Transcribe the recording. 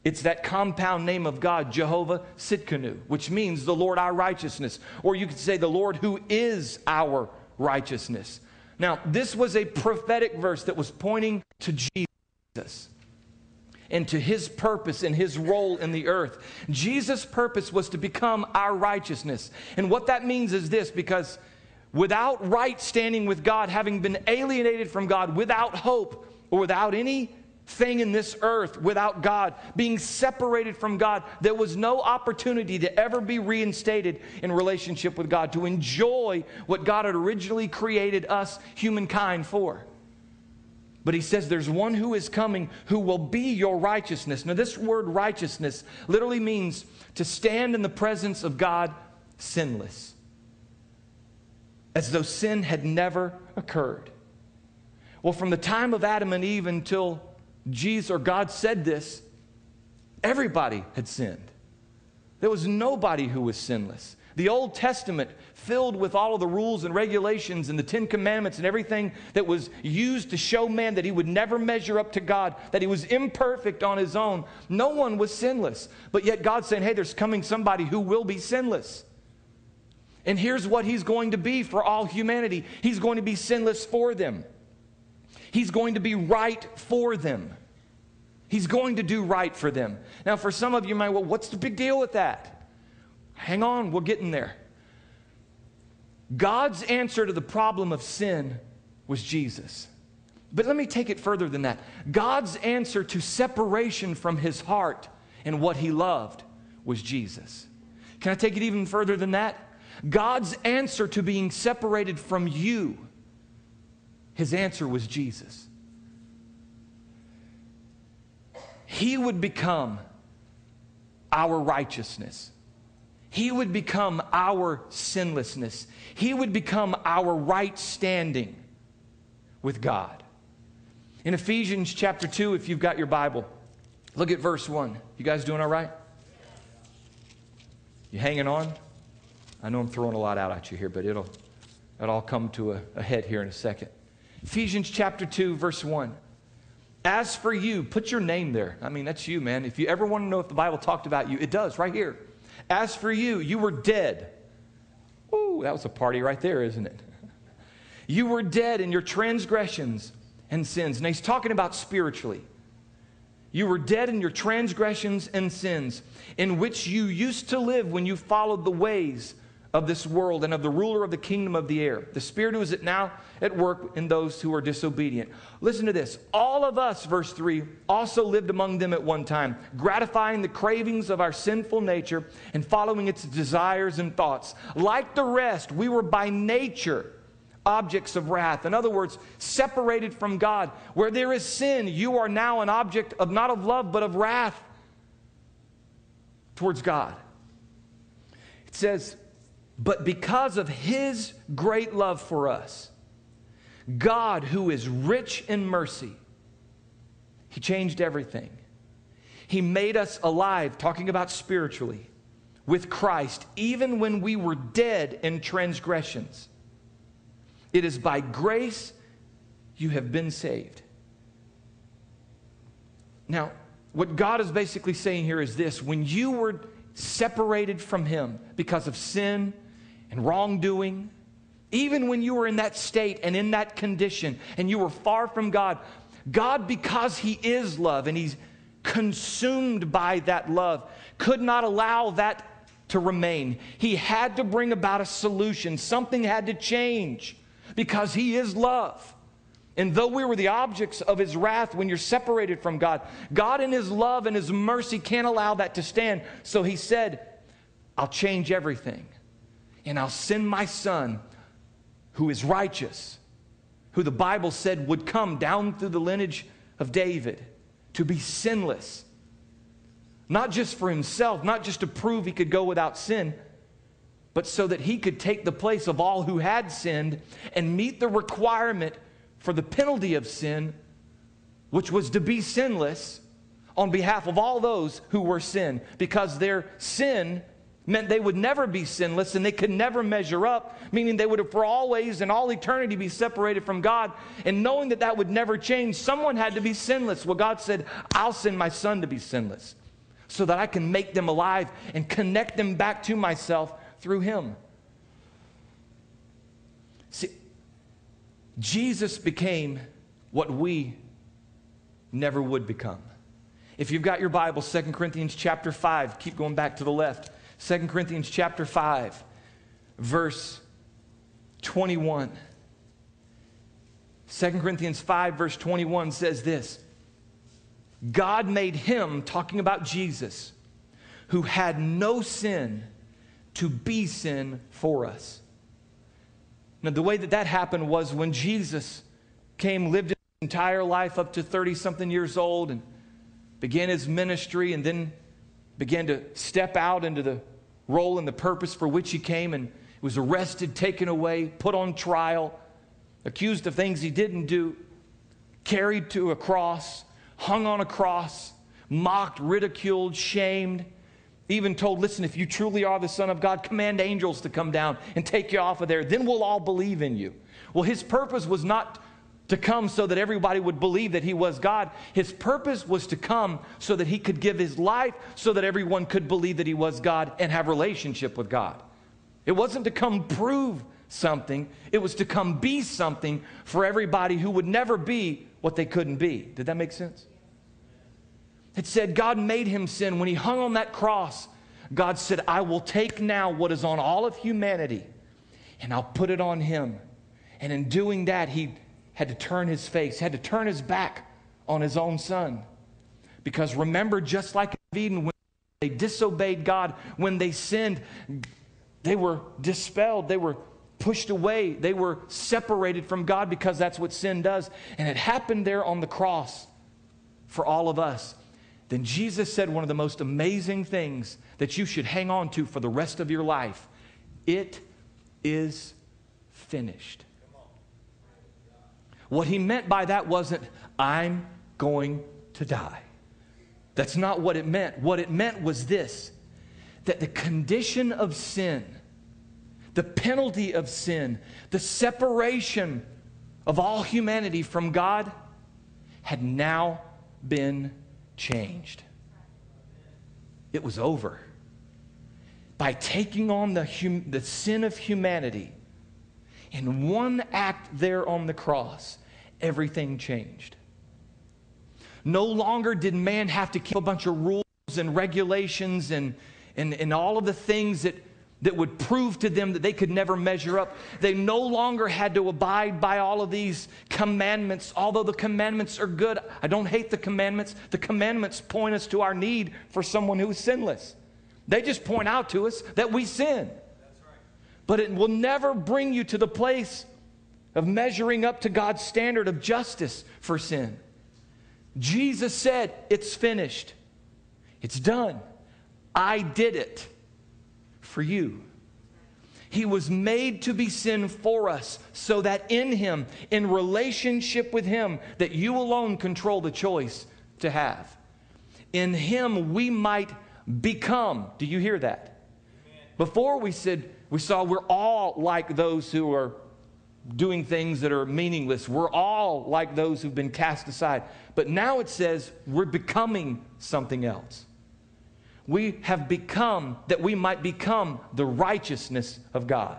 It's that compound name of God, Jehovah Tsidkenu, which means the Lord our righteousness. Or you could say the Lord who is our righteousness. Now, this was a prophetic verse that was pointing to Jesus and to his purpose and his role in the earth. Jesus' purpose was to become our righteousness. And what that means is this, because without right standing with God, having been alienated from God, without hope or without anything in this earth, without God, being separated from God, there was no opportunity to ever be reinstated in relationship with God, to enjoy what God had originally created us, humankind, for. But he says there's one who is coming who will be your righteousness. Now, this word righteousness literally means to stand in the presence of God sinless, as though sin had never occurred. Well, from the time of Adam and Eve until Jesus or God said this, everybody had sinned. There was nobody who was sinless. The Old Testament, filled with all of the rules and regulations and the Ten Commandments and everything that was used to show man that he would never measure up to God, that he was imperfect on his own. No one was sinless. But yet God's saying, hey, there's coming somebody who will be sinless. And here's what he's going to be for all humanity. He's going to be sinless for them. He's going to be right for them. He's going to do right for them. Now, for some of you might, well, what's the big deal with that? Hang on, we're getting there. God's answer to the problem of sin was Jesus. But let me take it further than that. God's answer to separation from his heart and what he loved was Jesus. Can I take it even further than that? God's answer to being separated from you, his answer was Jesus. He would become our righteousness. He would become our sinlessness. He would become our right standing with God. In Ephesians chapter 2, if you've got your Bible, look at verse 1. You guys doing all right? You hanging on? I know I'm throwing a lot out at you here, but it'll all come to a head here in a second. Ephesians chapter 2, verse 1. As for you, put your name there. I mean, that's you, man. If you ever want to know if the Bible talked about you, it does, right here. As for you, you were dead. Ooh, that was a party right there, isn't it? You were dead in your transgressions and sins. Now, he's talking about spiritually. You were dead in your transgressions and sins, in which you used to live when you followed the ways of this world and of the ruler of the kingdom of the air, the spirit who is now at work in those who are disobedient. Listen to this. All of us, verse 3, also lived among them at one time, gratifying the cravings of our sinful nature and following its desires and thoughts. Like the rest, we were by nature objects of wrath. In other words, separated from God. Where there is sin, you are now an object of not of love, but of wrath towards God. It says, but because of his great love for us, God, who is rich in mercy, he changed everything. He made us alive, talking about spiritually, with Christ, even when we were dead in transgressions. It is by grace you have been saved. Now, what God is basically saying here is this. When you were separated from him because of sin and wrongdoing, even when you were in that state and in that condition and you were far from God, God, because he is love and he's consumed by that love, could not allow that to remain. He had to bring about a solution. Something had to change because he is love. And though we were the objects of his wrath when you're separated from God, God in his love and his mercy can't allow that to stand. So he said, I'll change everything. And I'll send my son who is righteous, who the Bible said would come down through the lineage of David to be sinless. Not just for himself, not just to prove he could go without sin, but so that he could take the place of all who had sinned and meet the requirement for the penalty of sin, which was to be sinless on behalf of all those who were sin, because their sin meant they would never be sinless and they could never measure up, meaning they would for always and all eternity be separated from God. And knowing that that would never change, someone had to be sinless. Well, God said, I'll send my son to be sinless. so that I can make them alive and connect them back to myself through him. See, Jesus became what we never would become. If you've got your Bible, 2 Corinthians chapter 5, keep going back to the left. 2 Corinthians chapter 5, verse 21. 2 Corinthians 5, verse 21 says this: God made him, talking about Jesus, who had no sin, to be sin for us. Now, the way that happened was when Jesus came, lived his entire life up to 30-something years old, and began his ministry, and then began to step out into the role and the purpose for which he came, and was arrested, taken away, put on trial, accused of things he didn't do, carried to a cross, hung on a cross, mocked, ridiculed, shamed, even told, listen, if you truly are the Son of God, command angels to come down and take you off of there. Then we'll all believe in you. Well, his purpose was not to come so that everybody would believe that he was God. His purpose was to come so that he could give his life so that everyone could believe that he was God and have relationship with God. It wasn't to come prove something. It was to come be something for everybody who would never be what they couldn't be. Did that make sense? It said God made him sin. When he hung on that cross, God said, I will take now what is on all of humanity and I'll put it on him. And in doing that, he had to turn his face, had to turn his back on his own son. Because remember, just like in Eden, when they disobeyed God, when they sinned, they were dispelled, they were pushed away, they were separated from God, because that's what sin does. And it happened there on the cross for all of us. Then Jesus said one of the most amazing things that you should hang on to for the rest of your life. It is finished. What he meant by that wasn't, I'm going to die. That's not what it meant. What it meant was this, that the condition of sin, the penalty of sin, the separation of all humanity from God had now been changed. It was over. By taking on the sin of humanity in one act there on the cross, everything changed. No longer did man have to keep a bunch of rules and regulations and all of the things that would prove to them that they could never measure up. They no longer had to abide by all of these commandments, although the commandments are good. I don't hate the commandments. The commandments point us to our need for someone who is sinless. They just point out to us that we sin. That's right. But it will never bring you to the place of measuring up to God's standard of justice for sin. Jesus said, it's finished. It's done. I did it for you. He was made to be sin for us, so that in him, in relationship with him, that you alone control the choice to have. In him we might become. Do you hear that? Amen. Before we saw we're all like those who are doing things that are meaningless. We're all like those who've been cast aside. But now it says we're becoming something else. We have become, that we might become the righteousness of God.